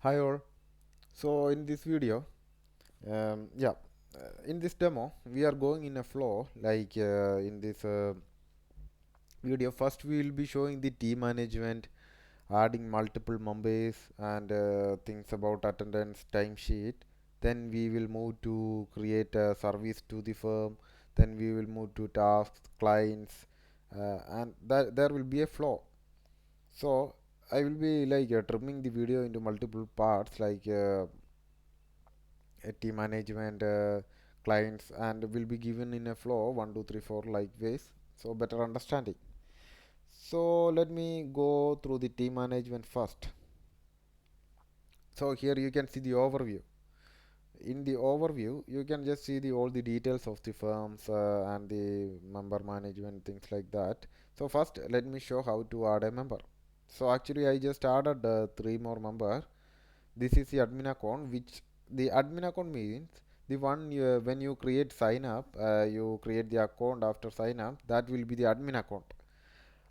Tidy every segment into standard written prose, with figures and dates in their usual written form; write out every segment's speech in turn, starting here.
Hi all. So in this video, in this demo, we are going in a flow in this video. First, we will be showing the team management, adding multiple members and things about attendance, timesheet. Then we will move to create a service to the firm. Then we will move to tasks, clients, and that there will be a flow. So I will be trimming the video into multiple parts team management, clients, and will be given in a flow 1 2 3 4 like ways, so better understanding. So let me go through the team management first. So here you can see the overview. In the overview you can just see the all the details of the firms and the member management, things like that. So first let me show how to add a member. So actually I just added three more member. This is the admin account, which the admin account means the one when you create sign up, you create the account after sign up, that will be the admin account.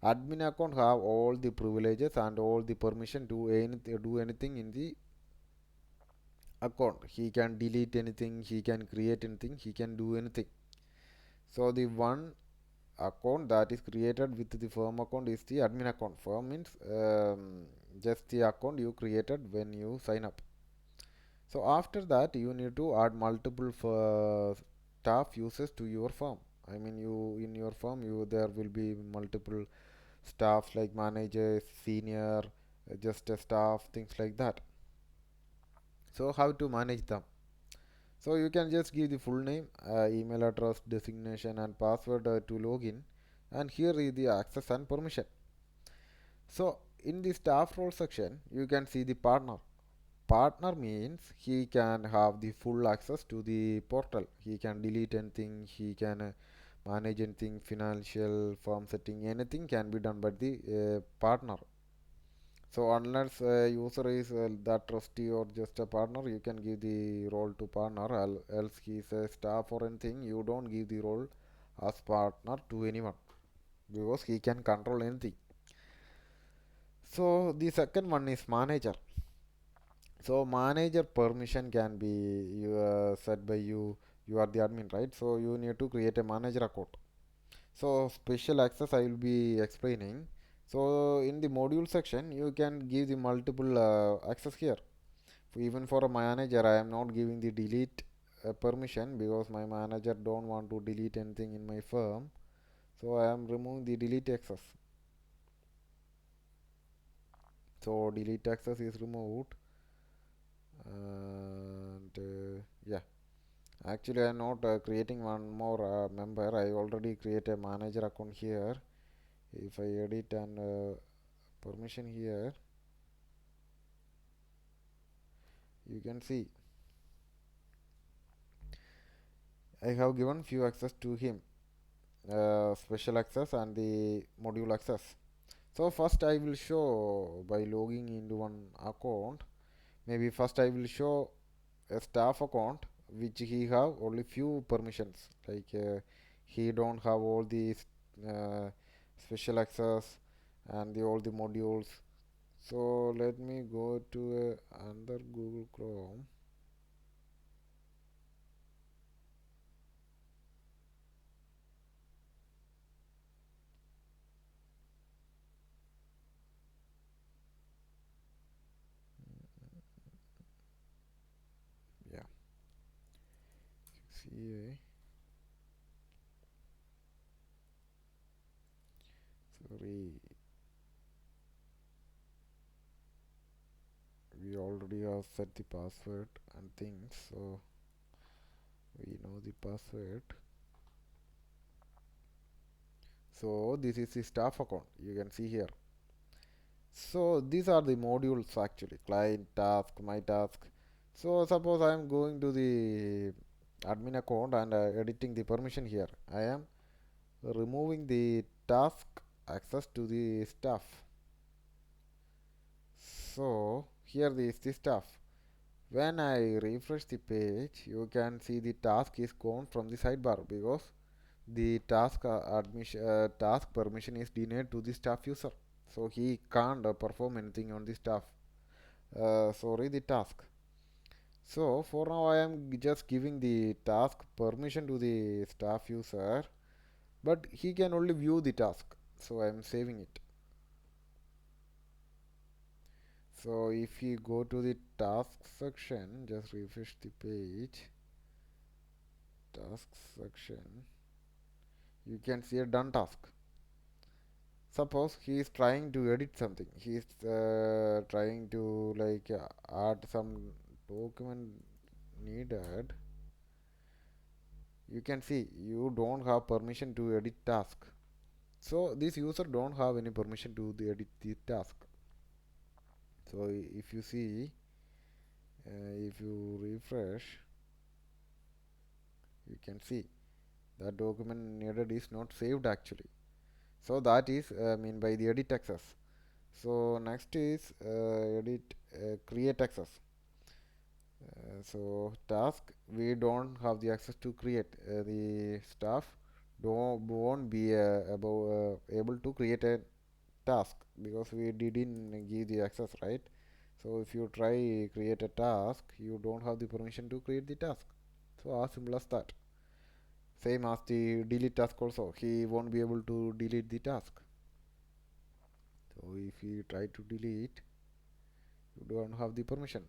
Admin account have all the privileges and all the permission to do anything in the account. He can delete anything, he can create anything, he can do anything. So the one account that is created with the firm account is the admin account. Firm means just the account you created when you sign up. So after that you need to add multiple staff users to your firm. I mean, you in your firm you there will be multiple staffs like managers, senior, just a staff, things like that. So how to manage them? So you can just give the full name, email address, designation, and password to login, and here is the access and permission. So in the staff role section you can see the partner. Partner means he can have the full access to the portal. He can delete anything, he can manage anything, financial, firm setting, anything can be done by the partner. So unless user is that trustee or just a partner, you can give the role to partner. Else he is a staff or anything, you don't give the role as partner to anyone because he can control anything. So the second one is manager. So manager permission can be set by you. You are the admin, right? So you need to create a manager account. So special access I will be explaining. So in the module section you can give the multiple access here. Even for a manager I am not giving the delete permission because my manager don't want to delete anything in my firm. So I am removing the delete access. So delete access is removed, and yeah. Actually, I'm not creating one more member. I already create a manager account here. If I edit and permission here, you can see I have given few access to him, special access and the module access. So first I will show by logging into one account. Maybe first I will show a staff account which he have only few permissions, he don't have all these uh, special access and all the modules. So let me go to another Google Chrome. Yeah, QwikCA. Sorry, we already have set the password and things, so we know the password. So this is the staff account, you can see here. So these are the modules actually: client, task, my task. So suppose I am going to the admin account and editing the permission here. I am removing the task access to the staff. So here is the staff. When I refresh the page, you can see the task is gone from the sidebar because the task permission is denied to the staff user. So he can't perform anything on the staff. sorry, the task. So for now I am just giving the task permission to the staff user, but he can only view the task. So I am saving it. So if you go to the task section, just refresh the page, task section, you can see a done task. Suppose he is trying to edit something. He is trying to like add some document needed. You can see you don't have permission to edit task. So this user don't have any permission to edit the task. So if you see, if you refresh, you can see that document needed is not saved actually. So that is mean by the edit access. So next is edit create access. So task we don't have the access to create. The staff don't won't be able to create a task because we didn't give the access, right? So if you try create a task, you don't have the permission to create the task. So as simple as that. Same as the delete task also, he won't be able to delete the task. So if you try to delete, you don't have the permission.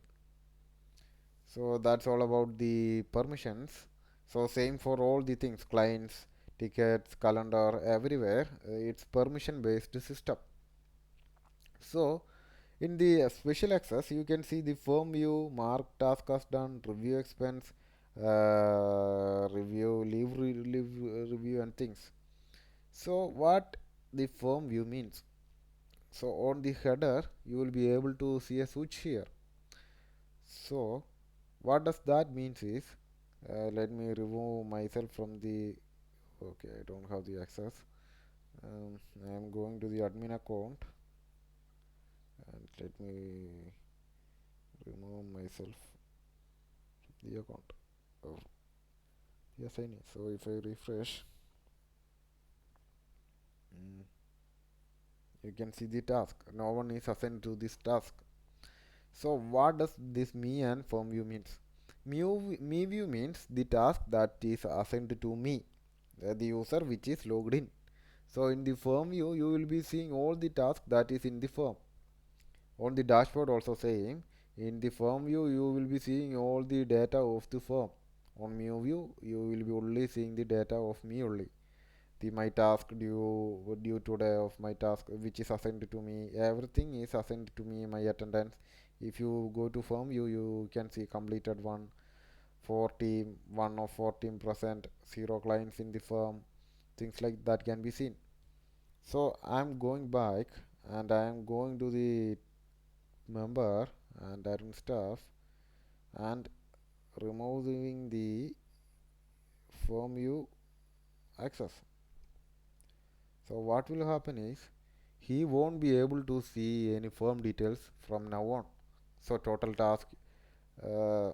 So that's all about the permissions. So same for all the things, clients, tickets, calendar, everywhere. It's permission based system. So in the special access, you can see the firm view, mark task as done, review expense, review, leave review and things. So what the firm view means? So on the header, you will be able to see a switch here. So what does that means is, let me remove myself from the, okay, I don't have the access. I am going to the admin account and let me remove myself from the account. Oh, yes, I need. So if I refresh, mm, you can see the task. No one is assigned to this task. So what does this me and firm view means? Me view means the task that is assigned to me, the user which is logged in. So in the firm view, you will be seeing all the tasks that is in the firm. On the dashboard also saying, in the firm view, you will be seeing all the data of the firm. On me view, you will be only seeing the data of me only. The my task due today of my task which is assigned to me, everything is assigned to me, my attendance. If you go to firm view, you can see completed one for team 1 of 14%, 0 clients in the firm, things like that can be seen. So I'm going back and I'm going to the member and admin stuff and removing the firm view access. So what will happen is he won't be able to see any firm details from now on. So total task, uh,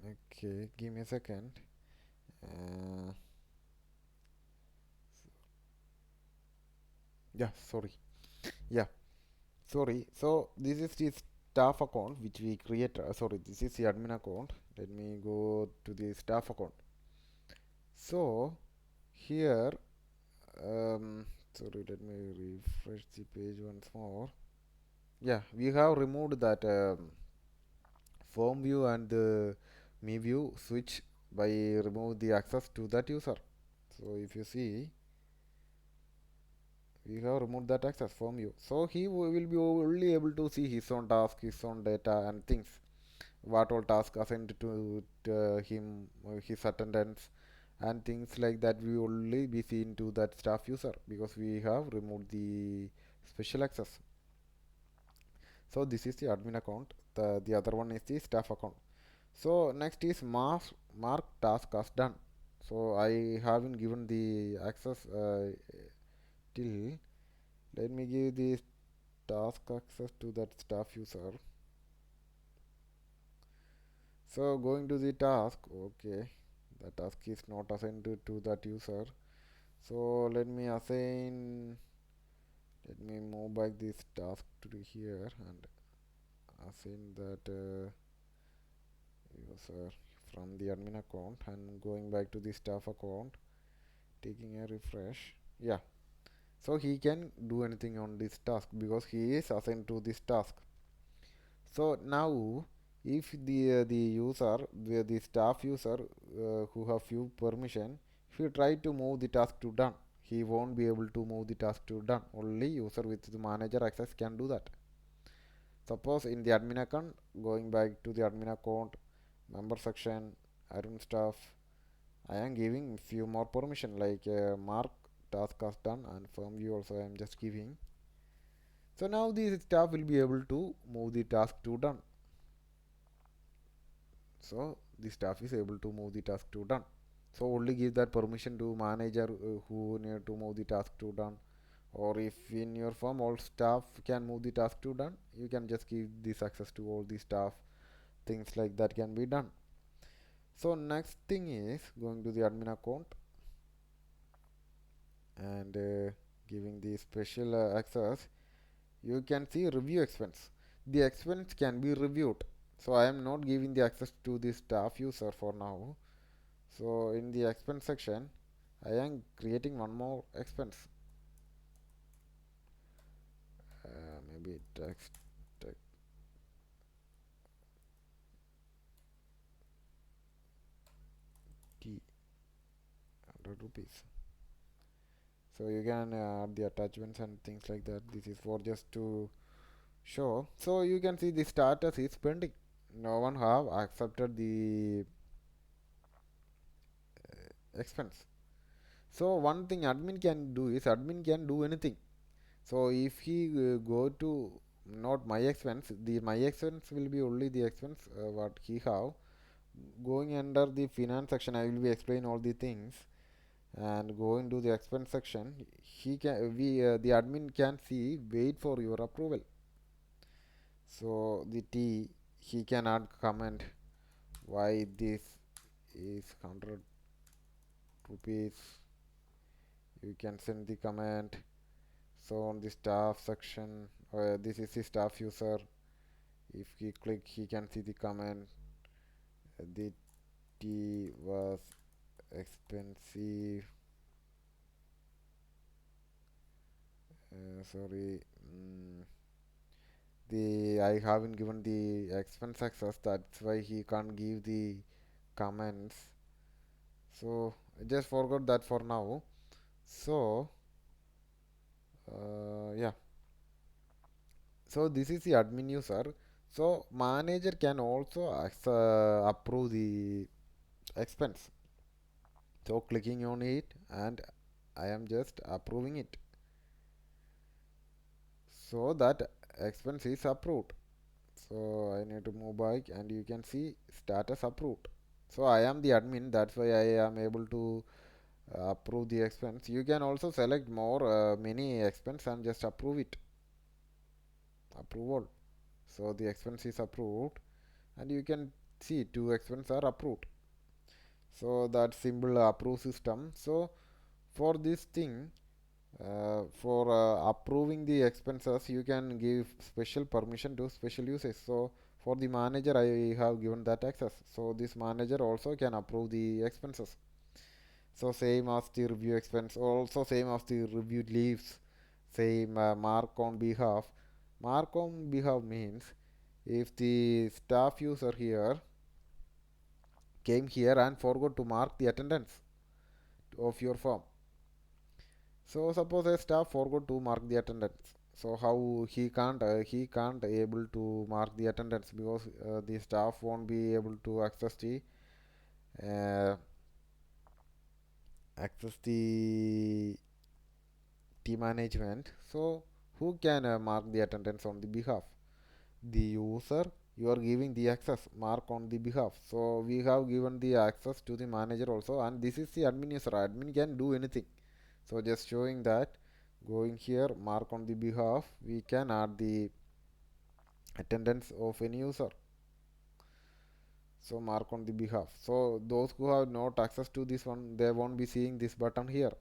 okay, give me a second. uh, yeah, sorry, yeah, sorry. So this is the staff account which we create, sorry, this is the admin account. Let me go to the staff account. So here, sorry, let me refresh the page once more. Yeah, we have removed that form view and the me view switch by remove the access to that user. So if you see, we have removed that access from you. So he will be only able to see his own task, his own data and things. What all tasks assigned to him, his attendance and things like that we only be seen to that staff user because we have removed the special access. So this is the admin account. The other one is the staff account. So next is mark task as done. So I haven't given the access till. Let me give the task access to that staff user. So going to the task, okay, the task is not assigned to that user. So let me move back this task to here and assign that user from the admin account and going back to the staff account, taking a refresh. Yeah, so he can do anything on this task because he is assigned to this task. So now if the user the staff user who have few permission, if you try to move the task to done, he won't be able to move the task to done. Only user with the manager access can do that. Suppose in the admin account, going back to the admin account, member section, admin staff, I am giving few more permission like mark task as done and firm view also I am just giving. So now the staff will be able to move the task to done. So the staff is able to move the task to done. So only give that permission to manager who need to move the task to done. Or if in your firm all staff can move the task to done, you can just give this access to all the staff. Things like that can be done. So next thing is going to the admin account and giving the special access. You can see review expense. The expense can be reviewed. So I am not giving the access to the staff user for now. So in the expense section, I am creating one more expense. Maybe text T 100 rupees. So you can add the attachments and things like that. This is for just to show. So you can see the status is pending. No one have accepted the expense. So one thing admin can do is admin can do anything. So if he go to not my expense, the my expense will be only the expense what he have. Going under the finance section, I will be explain all the things and going to the expense section. He can the admin can see wait for your approval. So the T he can add comment why this is 100 rupees. You can send the comment. So on the staff section, this is the staff user. If he click, he can see the comment. The tea was expensive. Sorry, the I haven't given the expense access. That's why he can't give the comments. So I just forgot that for now. So yeah. So this is the admin user. So manager can also approve the expense. So clicking on it and I am just approving it. So that expense is approved. So I need to move back and you can see status approved. So I am the admin, that's why I am able to approve the expense. You can also select more many expense and just approve it. Approval. So the expense is approved and you can see two expenses are approved. So that simple approve system. So for this thing for approving the expenses you can give special permission to special users. So for the manager I have given that access, so this manager also can approve the expenses. So same as the review expense, also same as the review leaves, same mark on behalf means if the staff user here came here and forgot to mark the attendance of your firm. So suppose a staff forgot to mark the attendance. So how he can't able to mark the attendance because the staff won't be able to uh, access the team management. So who can mark the attendance on the behalf? The user you are giving the access mark on the behalf. So we have given the access to the manager also, and this is the admin user. Admin can do anything. So just showing that going here mark on the behalf we can add the attendance of any user. So mark on the behalf. So those who have not access to this one they won't be seeing this button here.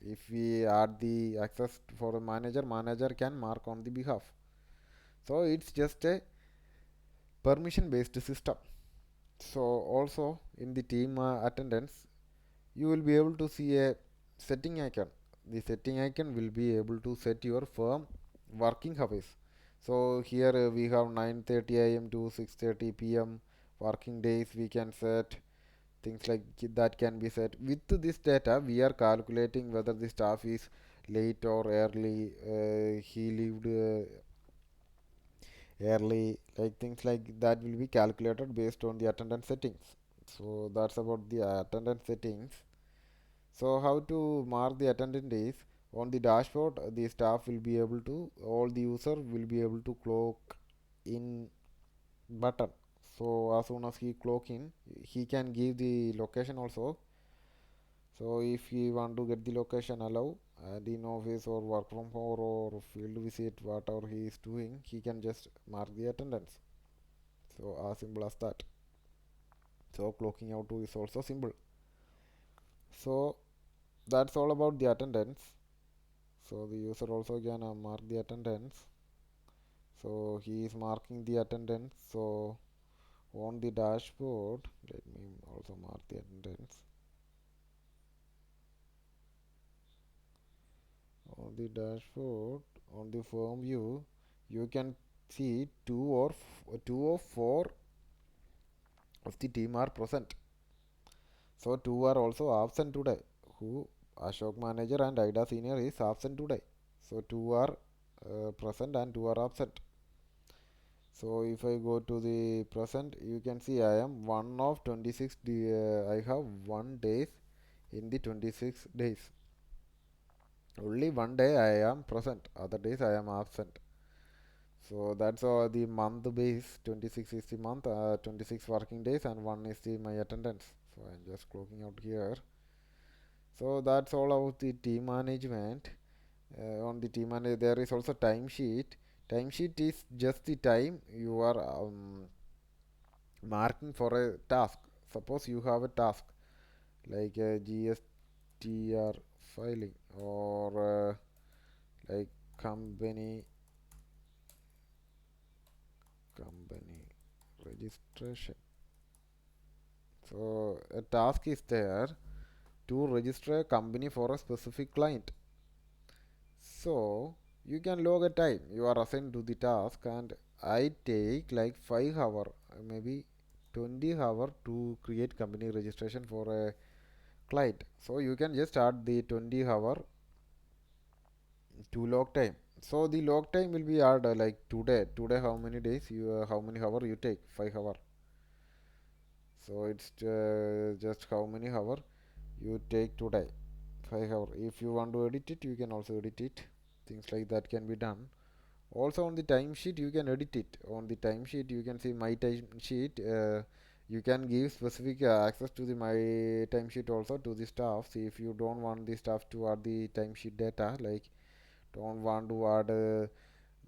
If we add the access for a manager, manager can mark on the behalf. So it's just a permission based system. So also in the team attendance, you will be able to see a setting icon. The setting icon will be able to set your firm working hours. So here we have 9:30 a.m. to 6:30 p.m. working days. We can set things like that can be set. With this data, we are calculating whether the staff is late or early. He lived early, like things like that will be calculated based on the attendance settings. So that's about the attendance settings. So how to mark the attendance days on the dashboard? The staff will be able to, all the user will be able to clock in button. So as soon as he clock in, he can give the location also. So if he want to get the location allow and in office or work from home or field visit, whatever he is doing, he can just mark the attendance. So as simple as that. So clocking out is also simple. So that's all about the attendance. So the user also can mark the attendance. So he is marking the attendance. So on the dashboard, let me also mark the attendance. On the dashboard, on the firm view, you can see two or four of the team are present. So two are also absent today. Who Ashok manager and Ida senior is absent today. So two are present and two are absent. So if I go to the present, you can see I am one of 26. I have 1 days in the 26 days. Only one day I am present. Other days I am absent. So that's the month base. 26 is the month. 26 working days and one is the my attendance. So I'm just clocking out here. So that's all about the team management. On the team manager, there is also timesheet. Timesheet is just the time you are marking for a task. Suppose you have a task like a GSTR filing or like company company registration. So a task is there to register a company for a specific client. So you can log a time you are assigned to the task, and I take like 5 hour, maybe 20 hour to create company registration for a client. So you can just add the 20 hour to log time. So the log time will be add like today. Today how many days you how many hour you take? 5 hour. So it's just how many hour you take today. 5 hour. If you want to edit it, you can also edit it. Things like that can be done. Also on the timesheet you can edit it. On the timesheet you can see my timesheet. You can give specific access to the my timesheet also to the staff. See if you don't want the staff to add the timesheet data, like don't want to add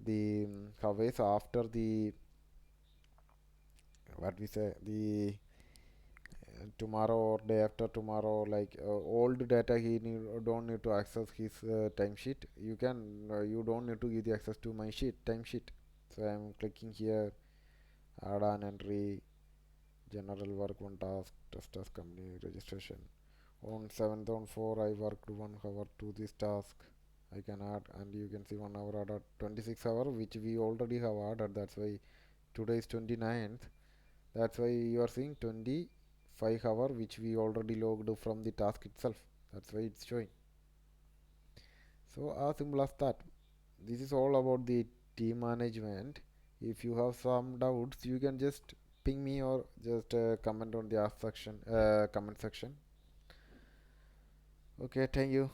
the hours after the what we say the tomorrow or day after tomorrow, like old data he don't need to access his timesheet. You don't need to give the access to my timesheet. So I'm clicking here, add an entry, general work one task, test as company registration. On 7th on 4 I worked 1 hour to this task. I can add, and you can see 1 hour added, 26 hour which we already have added. That's why today is 29th. That's why you are seeing 25 hour which we already logged from the task itself. That's why it's showing. So as simple as that. This is all about the team management. If you have some doubts, you can just ping me or just comment on the comment section. Okay, thank you.